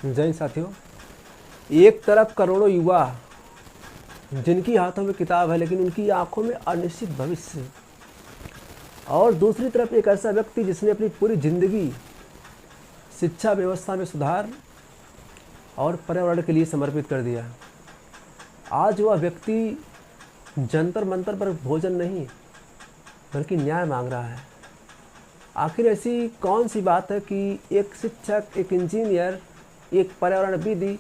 जय हिंद साथियों। एक तरफ करोड़ों युवा जिनकी हाथों में किताब है लेकिन उनकी आंखों में अनिश्चित भविष्य, और दूसरी तरफ एक ऐसा व्यक्ति जिसने अपनी पूरी जिंदगी शिक्षा व्यवस्था में सुधार और पर्यावरण के लिए समर्पित कर दिया। आज वह व्यक्ति जंतर मंतर पर भोजन नहीं बल्कि न्याय मांग रहा है। आखिर ऐसी कौन सी बात है कि एक शिक्षक, एक इंजीनियर, एक पर्यावरणविद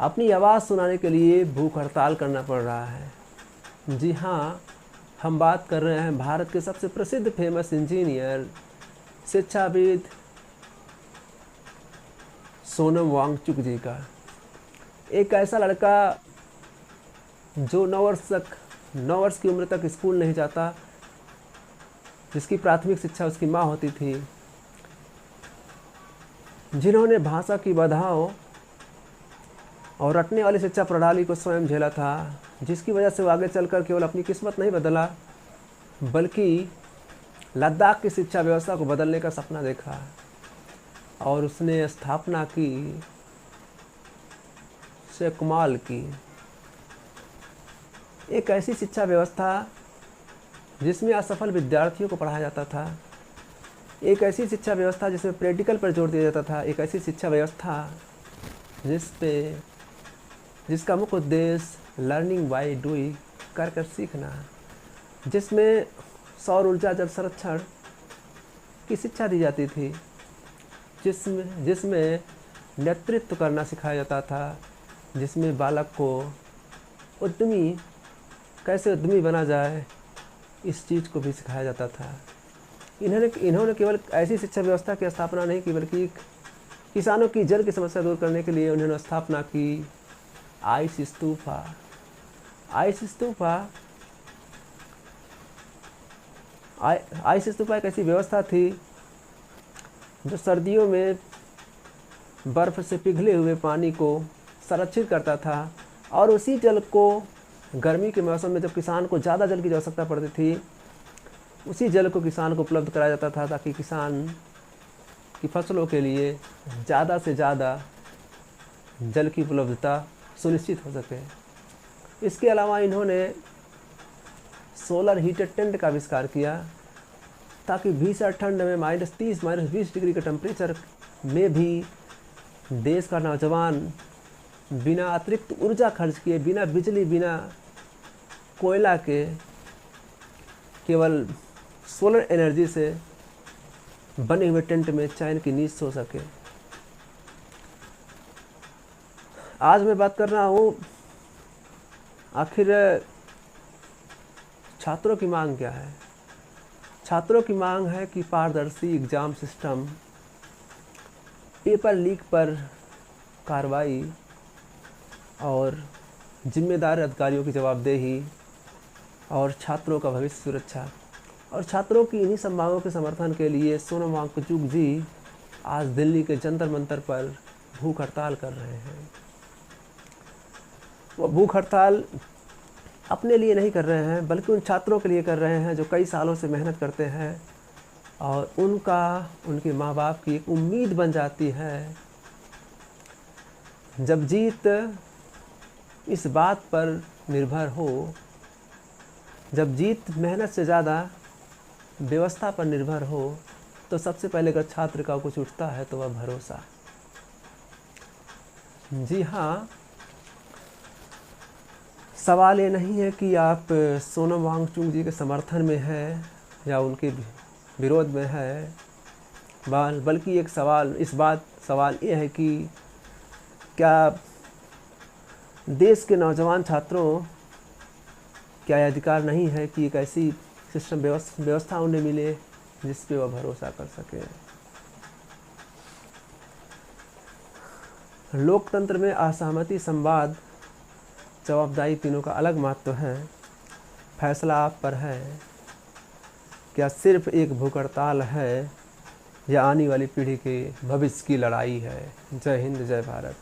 अपनी आवाज़ सुनाने के लिए भूख हड़ताल करना पड़ रहा है? जी हाँ, हम बात कर रहे हैं भारत के सबसे प्रसिद्ध फेमस इंजीनियर, शिक्षाविद सोनम वांगचुक जी का। एक ऐसा लड़का जो 9 वर्ष की उम्र तक स्कूल नहीं जाता, जिसकी प्राथमिक शिक्षा उसकी माँ होती थी, जिन्होंने भाषा की बाधाओं और रटने वाली शिक्षा प्रणाली को स्वयं झेला था, जिसकी वजह से वो आगे चलकर केवल अपनी किस्मत नहीं बदला बल्कि लद्दाख की शिक्षा व्यवस्था को बदलने का सपना देखा और उसने स्थापना की से कमाल की। एक ऐसी शिक्षा व्यवस्था जिसमें असफल विद्यार्थियों को पढ़ाया जाता था, एक ऐसी शिक्षा व्यवस्था जिसमें प्रैक्टिकल पर जोर दिया जाता था, एक ऐसी शिक्षा व्यवस्था जिसका मुख्य उद्देश्य लर्निंग बाय डूइंग, कर सीखना, जिसमें सौर ऊर्जा जल संरक्षण की शिक्षा दी जाती थी, जिसमें नेतृत्व करना सिखाया जाता था, जिसमें बालक को कैसे उद्यमी बना जाए इस चीज़ को भी सिखाया जाता था। इन्होंने केवल ऐसी शिक्षा व्यवस्था की स्थापना नहीं की बल्कि किसानों की जल की समस्या दूर करने के लिए उन्होंने स्थापना की आइस स्तूपा एक ऐसी व्यवस्था थी जो सर्दियों में बर्फ़ से पिघले हुए पानी को संरक्षित करता था और उसी जल को गर्मी के मौसम में जब किसान को ज़्यादा जल की आवश्यकता पड़ती थी, उसी जल को किसान को उपलब्ध कराया जाता था ताकि किसान की फसलों के लिए ज़्यादा से ज़्यादा जल की उपलब्धता सुनिश्चित हो सके। इसके अलावा इन्होंने सोलर हीटेड टेंट का आविष्कार किया ताकि भीषण ठंड में -30 -20 डिग्री के टेम्परेचर में भी देश का नौजवान बिना अतिरिक्त ऊर्जा खर्च किए, बिना बिजली, बिना कोयला के, केवल सोलर एनर्जी से बने हुए टेंट में चैन की नींद सो सके। आज मैं बात कर रहा हूँ आखिर छात्रों की मांग क्या है। छात्रों की मांग है कि पारदर्शी एग्ज़ाम सिस्टम, पेपर लीक पर कार्रवाई और जिम्मेदार अधिकारियों की जवाबदेही और छात्रों का भविष्य सुरक्षा। और छात्रों की इन्हीं सब मांगों के समर्थन के लिए सोनम वांगचुक जी आज दिल्ली के जंतर मंतर पर भूख हड़ताल कर रहे हैं। वो भूख हड़ताल अपने लिए नहीं कर रहे हैं बल्कि उन छात्रों के लिए कर रहे हैं जो कई सालों से मेहनत करते हैं और उनके माँ बाप की एक उम्मीद बन जाती है। जब जीत इस बात पर निर्भर हो, जब जीत मेहनत से ज़्यादा व्यवस्था पर निर्भर हो, तो सबसे पहले अगर छात्र का कुछ उठता है तो वह भरोसा। जी हाँ, सवाल ये नहीं है कि आप सोनम वांगचुक जी के समर्थन में हैं या उनके विरोध में है, बल्कि एक सवाल ये है कि क्या देश के नौजवान छात्रों क्या यह अधिकार नहीं है कि एक ऐसी सिस्टम व्यवस्था उन्हें मिले जिस पे वह भरोसा कर सके। लोकतंत्र में असहमति, संवाद, जवाबदारी तीनों का अलग महत्व है। फैसला आप पर है, क्या सिर्फ एक भूख हड़ताल है या आने वाली पीढ़ी के भविष्य की लड़ाई है। जय हिंद, जय भारत।